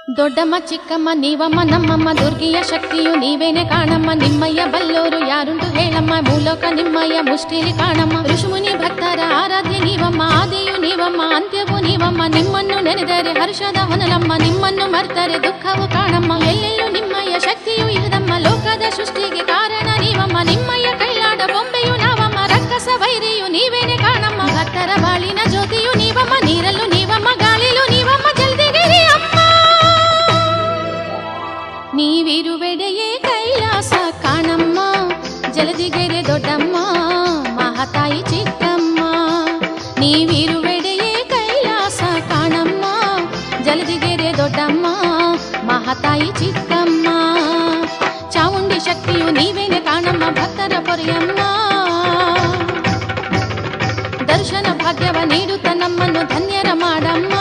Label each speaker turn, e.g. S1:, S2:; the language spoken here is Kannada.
S1: ದೊಡ್ಡಮ್ಮ ಚಿಕ್ಕಮ್ಮ ನೀವಮ್ಮ ನಮ್ಮಮ್ಮ ದುರ್ಗಿಯ ಶಕ್ತಿಯು ನೀವೇನೆ ಕಾಣಮ್ಮ. ನಿಮ್ಮಯ್ಯ ಬಲ್ಲೋರು ಯಾರುಂಟು ಹೇಳಮ್ಮ, ಮೂಲೋಕ ನಿಮ್ಮಯ್ಯ ಮುಷ್ಟಿಲಿ ಕಾಣಮ್ಮ. ಋಷಿಮುನಿ ಭಕ್ತರ ಆರಾಧ್ಯ ನೀವಮ್ಮ, ಆದಿಯು ನೀವಮ್ಮ, ಅಂತ್ಯವೂ ನೀವಮ್ಮ. ನಿಮ್ಮನ್ನು ನೆನೆದರೆ ಹರ್ಷದ ಹೊನಲಮ್ಮ, ನಿಮ್ಮನ್ನು ಮರ್ತರೆ ದುಃಖವು ಕಾಣಮ್ಮ. ಎಲ್ಲೆಲ್ಲೂ ನಿಮ್ಮಯ್ಯ ಶಕ್ತಿಯು ಇಹದಮ್ಮ, ಲೋಕದ ಸೃಷ್ಟಿಗೆ ಕಾರಣ ನೀವಮ್ಮ. ನಿಮ್ಮಯ್ಯ ಕೈಲಾಡ ಬೊಂಬೆಯು ನಾವಮ್ಮ, ರಕ್ಕಸ ವೈರಿಯು ನೀವೇನೆ ಕಾಣಮ್ಮ. ಭಕ್ತರ ಬಾಳಿನ ಜ್ಯೋತಿಯು ನೀವಮ್ಮ, ನೀರಲ್ಲೂ ನೀವಮ್ಮ, ಗಾಳಿಲೂ ನೀವಮ್ಮ, ಜಲ್ದಿಗಿರಿ ಅಮ್ಮ. ನೀವಿರುವೆಡೆಯೇ ಕೈಲಾಸ ಕಾಣಮ್ಮ, ಜಲದಿಗೆರೆ ದೊಡ್ಡಮ್ಮ, ಮಹಾತಾಯಿ ಚಿಕ್ಕಮ್ಮ. ನೀವಿರುವೆಡೆಯೇ ಕೈಲಾಸ ಕಾಣಮ್ಮ, ಜಲದಿಗೆರೆ ದೊಡ್ಡಮ್ಮ, ಮಹಾತಾಯಿ ಚಿಕ್ಕಮ್ಮ. ಚಾಮುಂಡಿ ಶಕ್ತಿಯು ನೀವೇನೆ ಕಾಣಮ್ಮ, ಭಕ್ತರ ಪೊರೆಯಮ್ಮ. ದರ್ಶನ ಭಾಗ್ಯವ ನೀಡುತ್ತ ನಮ್ಮನ್ನು ಧನ್ಯರ ಮಾಡಮ್ಮ.